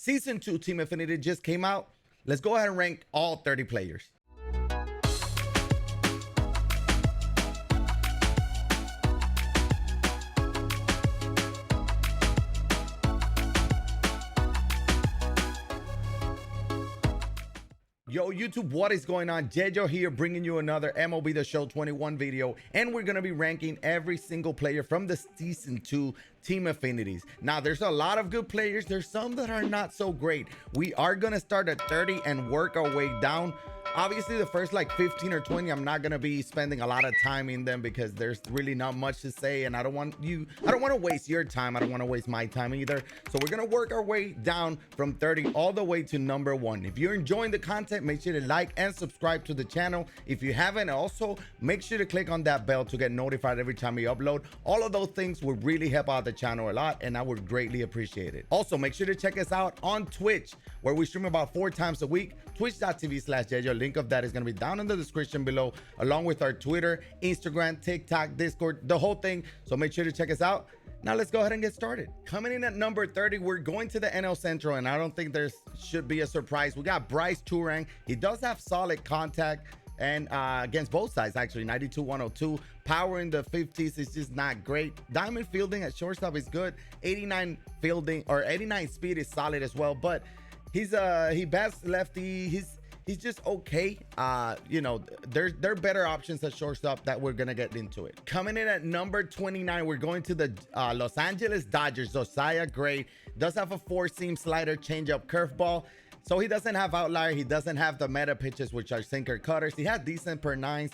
Season 2 Team Affinity just came out. Let's go ahead and rank all 30 players. Yo, YouTube, what is going on? YeYo here, bringing you another MLB The Show 21 video, and we're going to be ranking every single player from the Season 2 Team Affinities. Now, there's a lot of good players. There's some that are not so great. We are going to start at 30 and work our way down. Obviously, the first like 15 or 20, I'm not going to be spending a lot of time in them because there's really not much to say, and I don't want to waste your time. I don't want to waste my time either. So we're going to work our way down from 30 all the way to number 1. If you're enjoying the content, make sure to like and subscribe to the channel. If you haven't, also make sure to click on that bell to get notified every time we upload. All of those things would really help out the channel a lot, and I would greatly appreciate it. Also, make sure to check us out on Twitch, where we stream about 4 times a week. Twitch.tv/YeYo. Link of that is going to be down in the description below, along with our Twitter, Instagram, TikTok, Discord, the whole thing. So make sure to check us out. Now let's go ahead and get started. Coming in at number 30, we're going to the NL Central, and I don't think there should be a surprise. We got Bryce Turang. He does have solid contact, and against both sides, actually 92, 102. Power in the 50s is just not great. Diamond fielding at shortstop is good. 89 fielding, or 89 speed is solid as well, but he bats lefty. He's just okay. You know, there are better options at shortstop that we're gonna get into it. Coming in at number 29, we're going to the Los Angeles Dodgers. Josiah Gray does have a 4-seam slider, changeup, curveball. So he doesn't have outlier. He doesn't have the meta pitches, which are sinker cutters. He had decent per nines.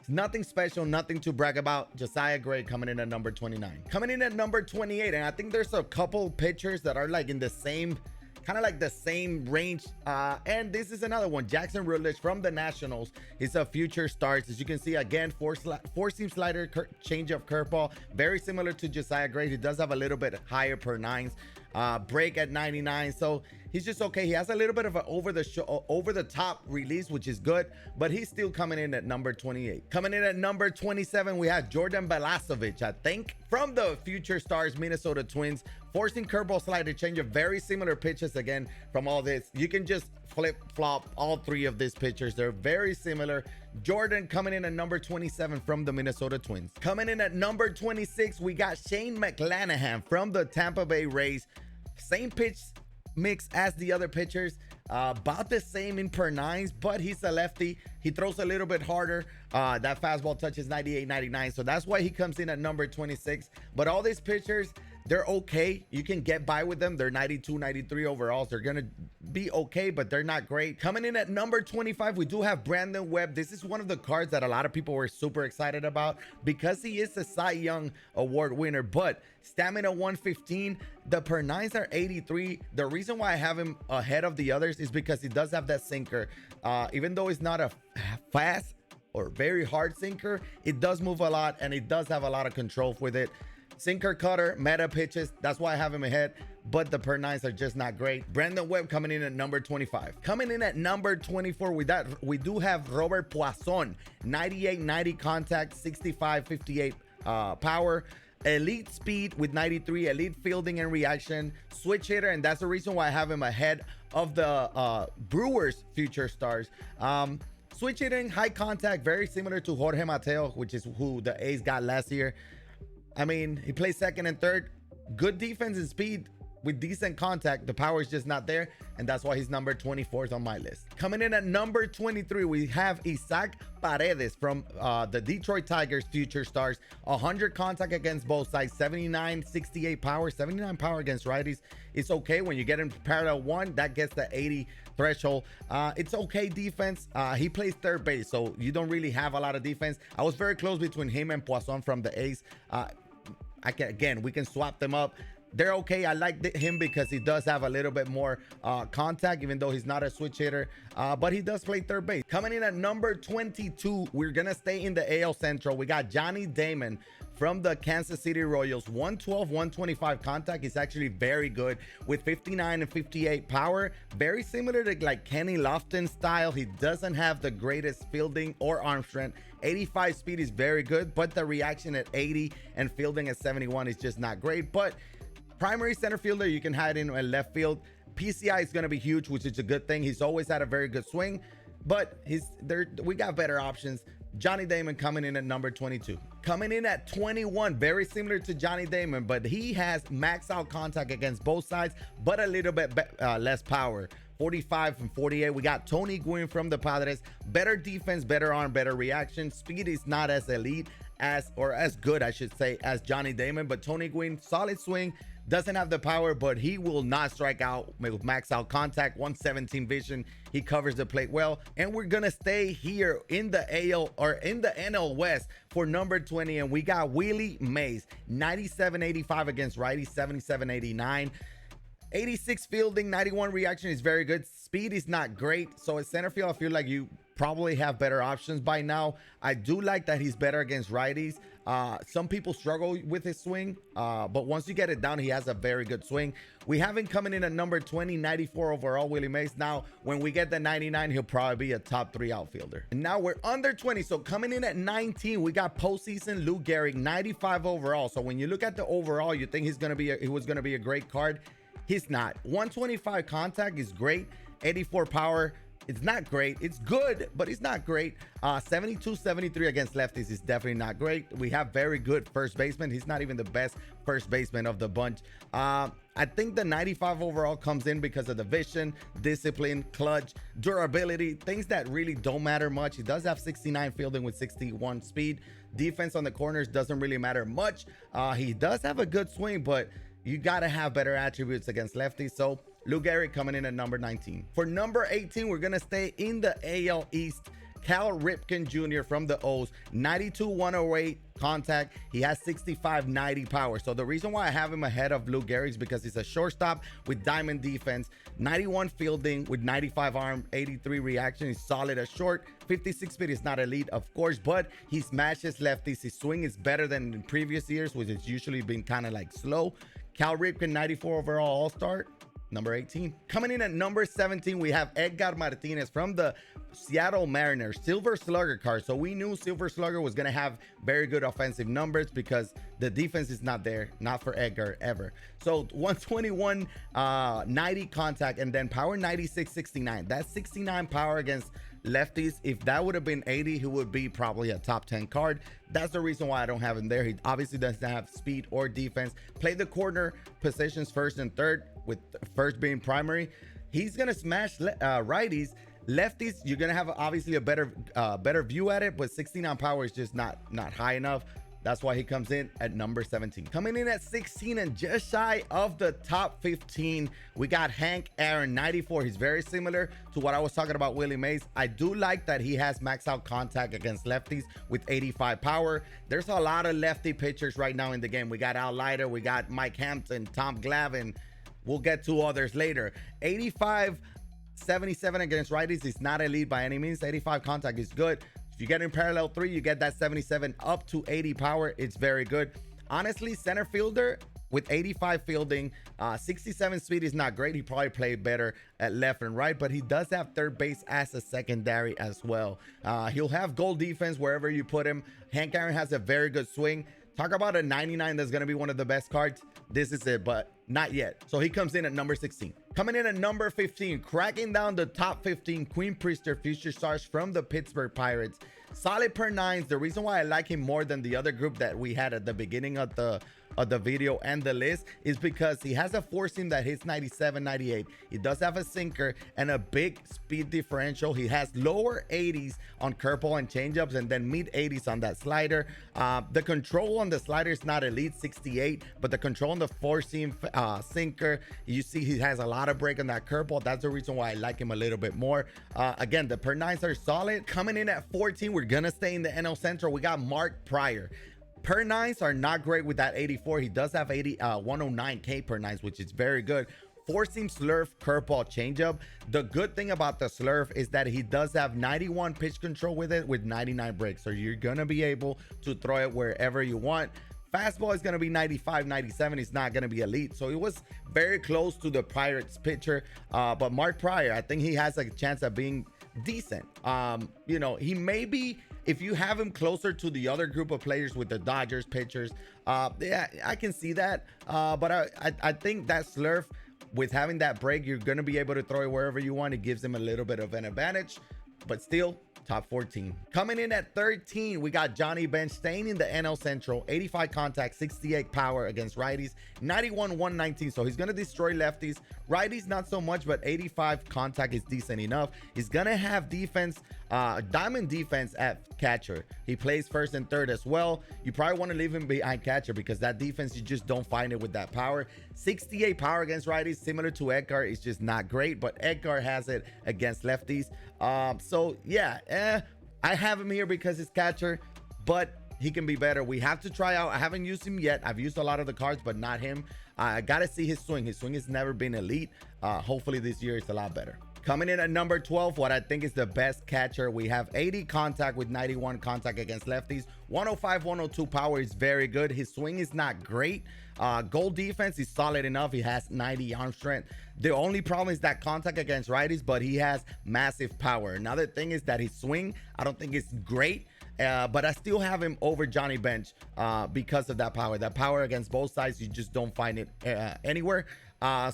Nothing special, nothing to brag about. Josiah Gray coming in at number 29. Coming in at number 28, and I think there's a couple pitchers that are like in the same kind of like the same range, and this is another one. Jackson Rutledge from the Nationals. He's a future start. As you can see, again, four-seam slider, change-up, curveball, very similar to Josiah Gray. He does have a little bit higher per nines, break at 99, so he's just okay. He has a little bit of an over the top release, which is good, but he's still coming in at number 28. Coming in at number 27, we have Jordan Balazovic, I think, from the future stars Minnesota Twins. Forcing curveball, slider, changeup, very similar pitches again from all this. You can just flip-flop all 3 of these pitchers. They're very similar. Jordan coming in at number 27 from the Minnesota Twins. Coming in at number 26, we got Shane McClanahan from the Tampa Bay Rays. Same pitch mix as the other pitchers, about the same in per nines, but he's a lefty. He throws a little bit harder. That fastball touches 98, 99, so that's why he comes in at number 26. But all these pitchers, they're okay. You can get by with them. They're 92, 93 overalls. They're gonna be okay, but they're not great. Coming in at number 25, we do have Brandon Webb. This is one of the cards that a lot of people were super excited about because he is a Cy Young Award winner, but stamina 115, the per nines are 83. The reason why I have him ahead of the others is because he does have that sinker. Even though it's not a fast or very hard sinker, it does move a lot, and it does have a lot of control with it. Sinker, cutter, meta pitches, that's why I have him ahead, but the per nines are just not great. Brandon Webb coming in at number 25. Coming in at number 24, we do have Robert Poisson, 98, 90 contact, 65, 58 power, elite speed with 93, elite fielding and reaction, switch hitter, and that's the reason why I have him ahead of the Brewers future stars. Switch hitting, high contact, very similar to Jorge Mateo, which is who the A's got last year. I mean, he plays second and third. Good defense and speed with decent contact. The power is just not there, and that's why he's number 24th on my list. Coming in at number 23, we have Isaac Paredes from the Detroit Tigers future stars. 100 contact against both sides, 79, 68 power. 79 power against righties. It's okay. When you get in parallel 1, that gets the 80 threshold. It's okay defense. He plays third base, so you don't really have a lot of defense. I was very close between him and Poisson from the A's. Again, we can swap them up. They're okay. I like him because he does have a little bit more contact, even though he's not a switch hitter, but he does play third base. Coming in at number 22, we're gonna stay in the AL Central. We got Johnny Damon from the Kansas City Royals. 112, 125 contact is actually very good with 59 and 58 power. Very similar to like Kenny Lofton style. He doesn't have the greatest fielding or arm strength. 85 speed is very good, but the reaction at 80 and fielding at 71 is just not great. But primary center fielder, you can hide in left field. PCI is going to be huge, which is a good thing. He's always had a very good swing, but we got better options. Johnny Damon coming in at number 22. Coming in at 21, very similar to Johnny Damon, but he has max out contact against both sides, but a little bit less power. 45 and 48. We got Tony Gwynn from the Padres. Better defense, better arm, better reaction. Speed is not as elite as good, I should say, as Johnny Damon, but Tony Gwynn, solid swing. Doesn't have the power, but he will not strike out with max out contact. 117 vision. He covers the plate well. And we're gonna stay here in the AL or in the NL West for number 20. And we got Willie Mays, 97-85 against righty, 77-89. 86 fielding, 91 reaction is very good. Speed is not great. So at center field, I feel like you probably have better options by now. I do like that he's better against righties. Some people struggle with his swing, but once you get it down, he has a very good swing. We have him coming in at number 20, 94 overall, Willie Mays. Now, when we get the 99, he'll probably be a top 3 outfielder. And now we're under 20. So coming in at 19, we got postseason Lou Gehrig, 95 overall. So when you look at the overall, you think he was gonna be a great card. He's not. 125 contact is great. 84 power. It's not great. It's good, but it's not great. 72-73 against lefties is definitely not great. We have very good first baseman. He's not even the best first baseman of the bunch. I think the 95 overall comes in because of the vision, discipline, clutch, durability, things that really don't matter much. He does have 69 fielding with 61 speed. Defense on the corners doesn't really matter much. He does have a good swing, but you got to have better attributes against lefties. So Lou Gehrig coming in at number 19. For number 18, we're going to stay in the AL East. Cal Ripken Jr. from the O's, 92-108 contact. He has 65-90 power. So the reason why I have him ahead of Lou Gehrig is because he's a shortstop with diamond defense, 91 fielding with 95 arm, 83 reaction. He's solid as short. 56 speed is not elite, of course, but he smashes lefties. His swing is better than in previous years, which has usually been kind of like slow. Cal Ripken, 94 overall All-Star. Number 18. Coming in at number 17, we have Edgar Martinez from the Seattle Mariners, Silver Slugger card. So we knew Silver Slugger was going to have very good offensive numbers because the defense is not there, not for Edgar ever. So 121, 90 contact, and then power 96, 69. That's 69 power against lefties. If that would have been 80, he would be probably a top 10 card. That's the reason why I don't have him there. He obviously doesn't have speed or defense. Play the corner positions first and third, with first being primary. He's gonna smash righties. Lefties, you're gonna have obviously a better view at it, but 69 power is just not high enough. That's why he comes in at number 17. Coming in at 16 and just shy of the top 15, we got Hank Aaron, 94. He's very similar to what I was talking about Willie Mays. I do like that he has max out contact against lefties with 85 power. There's a lot of lefty pitchers right now in the game. We got Al Leiter, we got Mike Hampton, Tom Glavine. We'll get to others later. 85, 77 against righties is not elite by any means. 85 contact is good. If you get in parallel 3, you get that 77 up to 80 power. It's very good. Honestly, center fielder with 85 fielding, 67 speed is not great. He probably played better at left and right, but he does have third base as a secondary as well. He'll have goal defense wherever you put him. Hank Aaron has a very good swing. Talk about a 99 that's going to be one of the best cards. This is it, but not yet. So he comes in at number 16. Coming in at number 15, cracking down the top 15, Queen Priester, future stars from the Pittsburgh Pirates. Solid per nines. The reason why I like him more than the other group that we had at the beginning of the video and the list is because he has a four seam that hits 97, 98. He does have a sinker and a big speed differential. He has lower 80s on curveball and changeups, and then mid 80s on that slider. The control on the slider is not elite, 68, but the control on the four seam sinker, you see he has a lot of break on that curveball. That's the reason why I like him a little bit more. Again, the per nines are solid. Coming in at 14, we're gonna stay in the NL Central. We got Mark Pryor. Per nines are not great with that 84. He does have 109K per nines, which is very good. Four seam slurve, curveball, changeup. The good thing about the slurve is that he does have 91 pitch control with it with 99 breaks. So you're gonna be able to throw it wherever you want. Fastball is going to be 95, 97. It's not going to be elite. So it was very close to the Pirates pitcher. But Mark Pryor, I think he has a chance of being decent. You know, he may be, if you have him closer to the other group of players with the Dodgers pitchers, yeah, I can see that. But I think that slurve with having that break, you're going to be able to throw it wherever you want. It gives him a little bit of an advantage, but still top 14. Coming in at 13, we got Johnny Bench staying in the NL Central. 85 contact, 68 power against righties, 91 119. So he's going to destroy lefties. Righties not so much, but 85 contact is decent enough. He's going to have defense, diamond defense at catcher. He plays first and third as well. You probably want to leave him behind catcher because that defense, you just don't find it with that power. 68 power against righties, similar to Edgar. It's just not great, but Edgar has it against lefties. So yeah, I have him here because it's catcher, but he can be better. We have to try out. I haven't used him yet. I've used a lot of the cards, but not him. I gotta see his swing. His swing has never been elite. Hopefully this year it's a lot better. Coming in at number 12, what I think is the best catcher, we have 80 contact with 91 contact against lefties. 105 102 power is very good. His swing is not great. Goal defense is solid enough. He has 90 arm strength. The only problem is that contact against righties, but he has massive power. Another thing is that his swing, I don't think it's great, but I still have him over Johnny Bench because of that power. That power against both sides, you just don't find it anywhere.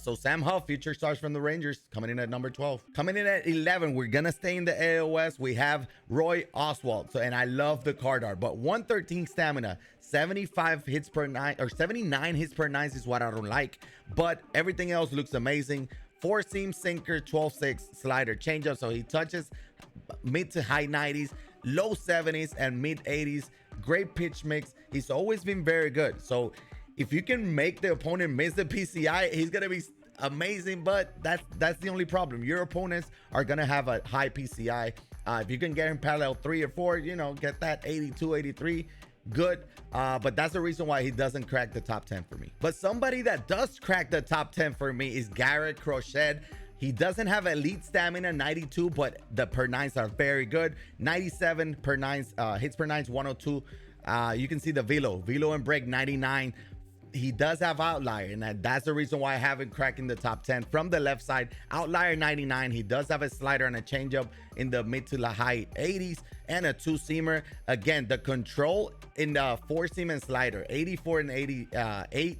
So Sam Huff, future stars from the Rangers, coming in at number 12. Coming in at 11, we're gonna stay in the AOS. We have Roy Oswalt. So, and I love the card art, but 113 stamina, 75 hits per 9, or 79 hits per 9 is what I don't like, but everything else looks amazing. 4-seam sinker, 12-6 slider changeup. So he touches mid to high 90s, low 70s, and mid 80s. Great pitch mix. He's always been very good. So if you can make the opponent miss the PCI, he's gonna be amazing, but that's the only problem. Your opponents are gonna have a high PCI. If you can get him parallel 3 or 4, you know, get that 82, 83, good. But that's the reason why he doesn't crack the top 10 for me. But somebody that does crack the top 10 for me is Garrett Crochet. He doesn't have elite stamina, 92, but the per 9s are very good. 97 per 9s, hits per 9s, 102. You can see the velo and break, 99. He does have outlier, and that's the reason why I have him cracking the top 10 from the left side. Outlier 99. He does have a slider and a changeup in the mid to the high 80s and a 2-seamer. Again, the control in the 4-seam and slider, 84 and 88.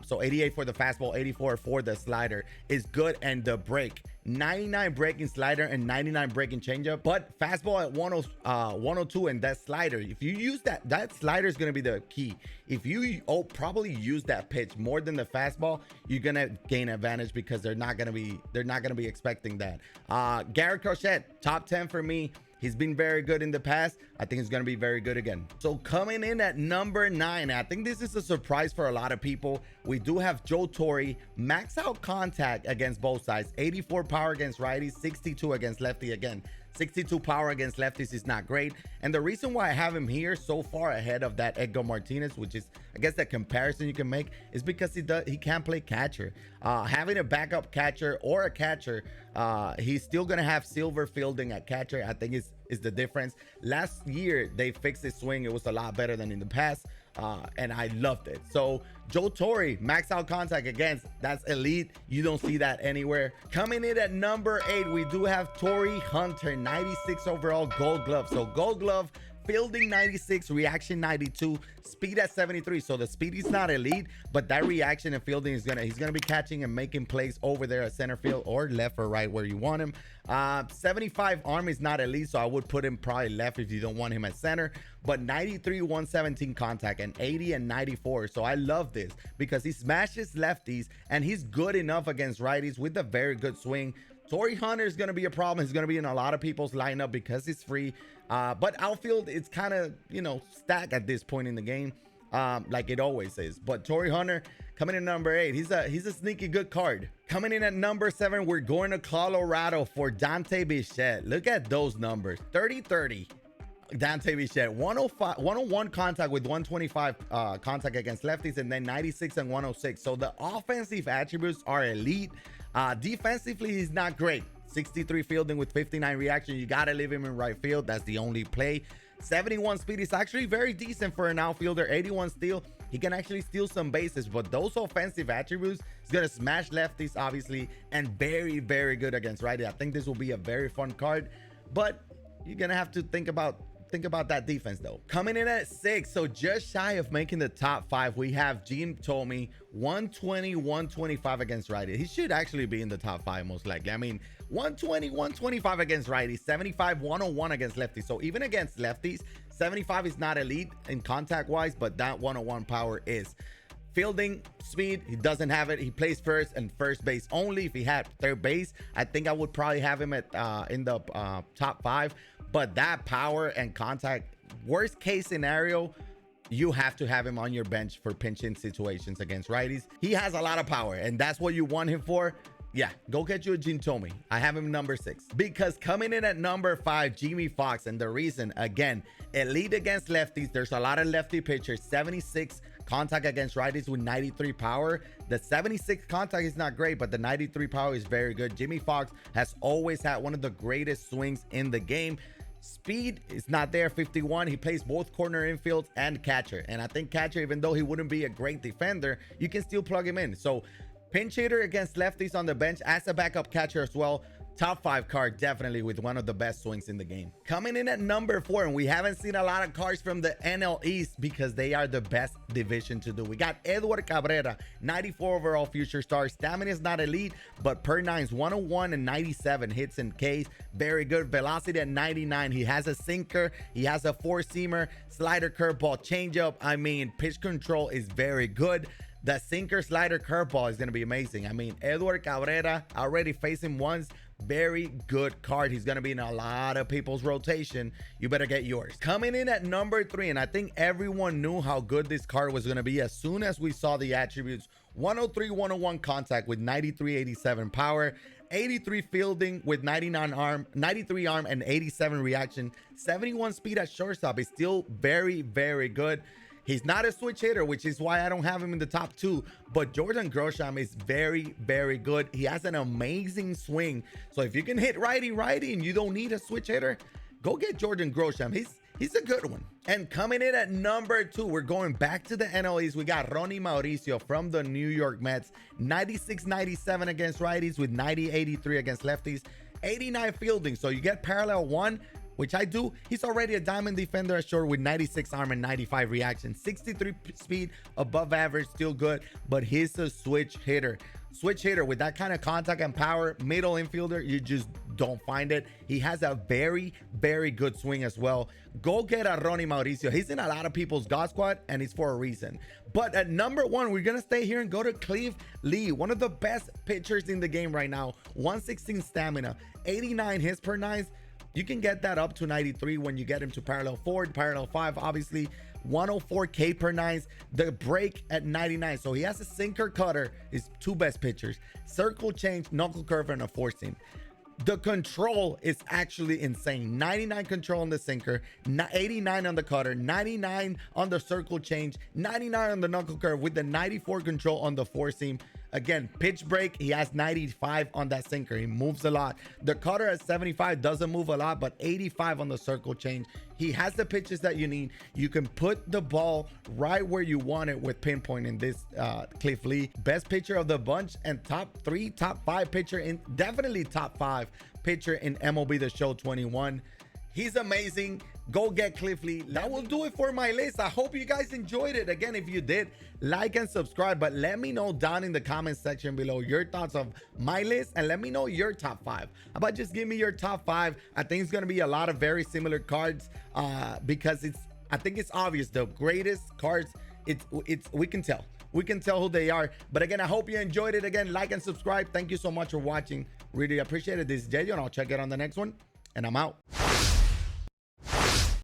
So 88 for the fastball, 84 for the slider is good, and the break, 99 breaking slider and 99 breaking changeup, but fastball at 102, and that slider, if you use that slider is going to be the key. If you probably use that pitch more than the fastball, you're going to gain advantage because they're not going to be expecting that. Garrett Crochet, top 10 for me. He's been very good in the past. I think he's going to be very good again. So coming in at number 9, I think this is a surprise for a lot of people. We do have Joe Torre, max out contact against both sides, 84 power against righties, 62 against lefty. Again, 62 power against lefties is not great. And the reason why I have him here so far ahead of that Edgar Martinez, which is, I guess, the comparison you can make, is because he can't play catcher. Having a backup catcher or a catcher, he's still gonna have silver fielding at catcher. I think is the difference. Last year they fixed his swing. It was a lot better than in the past, and I loved it. So Joe Torre, max out contact against, that's elite. You don't see that anywhere. Coming in at number 8, we do have Torrey Hunter, 96 overall gold glove. So gold glove, fielding 96, reaction 92, speed at 73. So the speed is not elite, but that reaction and fielding is he's gonna be catching and making plays over there at center field or left or right where you want him. 75 arm is not elite, so I would put him probably left if you don't want him at center. But 93 117 contact and 80 and 94. So I love this because he smashes lefties and he's good enough against righties with a very good swing. Torrey Hunter is going to be a problem. He's going to be in a lot of people's lineup because it's free. But outfield, it's kind of, you know, stacked at this point in the game, like it always is. But Torrey Hunter coming in number 8. He's a sneaky good card. Coming in at number 7, we're going to Colorado for Dante Bichette. Look at those numbers. 30-30. Dante Bichette, 105, 101 contact with 125 contact against lefties, and then 96 and 106. So the offensive attributes are elite. Defensively, he's not great. 63 fielding with 59 reaction. You got to leave him in right field. That's the only play. 71 speed is actually very decent for an outfielder. 81 steal. He can actually steal some bases, but those offensive attributes, he's going to smash lefties, obviously, and very, very good against righty. I think this will be a very fun card, but you're going to have to think about think about that defense though. Coming in at 6, so just shy of making the top 5, we have Gene Tomey, 120, 125 against righty. He should actually be in the top 5 most likely. I mean, 120, 125 against righties, 75, 101 against lefties. So even against lefties, 75 is not elite in contact wise, but that 101 power is. Fielding speed, he doesn't have it. He plays first and first base only. If he had third base, I think I would probably have him at in the top 5. But that power and contact, worst case scenario, you have to have him on your bench for pinching situations against righties. He has a lot of power, and that's what you want him for. Yeah, go get you a Gene Tomey. I have him number 6. Because coming in at number 5, Jimmy Fox. And the reason, again, elite against lefties. There's a lot of lefty pitchers. 76 contact against righties with 93 power. The 76 contact is not great, but the 93 power is very good. Jimmy Fox has always had one of the greatest swings in the game. Speed is not there, 51. He plays both corner infields and catcher. And I think catcher, even though he wouldn't be a great defender, you can still plug him in. So pinch hitter against lefties on the bench as a backup catcher as well. Top 5 card, definitely with one of the best swings in the game. Coming in at number 4, and we haven't seen a lot of cards from the NL East because they are the best division to do. We got Edward Cabrera, 94 overall future star. Stamina is not elite, but per 9's 101 and 97 hits and Ks. Very good. Velocity at 99. He has a sinker. He has a 4-seamer, slider, curveball, changeup. I mean, pitch control is very good. The sinker, slider, curveball is going to be amazing. I mean, Edward Cabrera, already faced him once. Very good card. He's going to be in a lot of people's rotation. You better get yours. Coming in at number 3, and I think everyone knew how good this card was going to be as soon as we saw the attributes. 103, 101 contact with 93, 87 power. 83 fielding with 99 arm, 93 arm, and 87 reaction. 71 speed at shortstop is still very, very good. He's not a switch hitter, which is why I don't have him in the top 2. But Jordan Grosham is very, very good. He has an amazing swing. So if you can hit righty and you don't need a switch hitter, go get Jordan Grosham. He's a good one. And coming in at number 2, we're going back to the NL East. We got Ronnie Mauricio from the New York Mets. 96-97 against righties with 90-83 against lefties. 89 fielding. So you get parallel 1, which I do. He's already a diamond defender at short with 96 arm and 95 reaction. 63 speed, above average, still good, but he's a switch hitter. Switch hitter with that kind of contact and power, middle infielder, you just don't find it. He has a very, very good swing as well. Go get a Ronnie Mauricio. He's in a lot of people's God squad, and it's for a reason. But at number 1, we're going to stay here and go to Cliff Lee, one of the best pitchers in the game right now. 116 stamina, 89 hits per 9. You can get that up to 93 when you get him to parallel 4, parallel 5, obviously. 104 K per 9s. The break at 99. So he has a sinker, cutter, his 2 best pitchers. Circle change, knuckle curve, and a 4-seam. The control is actually insane. 99 control on the sinker, 89 on the cutter, 99 on the circle change, 99 on the knuckle curve with the 94 control on the 4-seam. Again, pitch break, he has 95 on that sinker. He moves a lot. The cutter at 75 doesn't move a lot, but 85 on the circle change. He has the pitches that you need. You can put the ball right where you want it with pinpoint in this Cliff Lee. Best pitcher of the bunch and top 3, top 5 pitcher in, definitely top 5 pitcher in MLB The Show 21. He's amazing. Go get Cliff Lee. That will do it for my list. I hope you guys enjoyed it. Again, if you did, like and subscribe, but let me know down in the comment section below your thoughts of my list, and let me know your top 5. How about just give me your top 5? I think it's going to be a lot of very similar cards because I think it's obvious the greatest cards, we can tell who they are. But again, I hope you enjoyed it. Again, like and subscribe. Thank you so much for watching. Really appreciate it. This is YeYo, and I'll check it on the next one, and I'm out.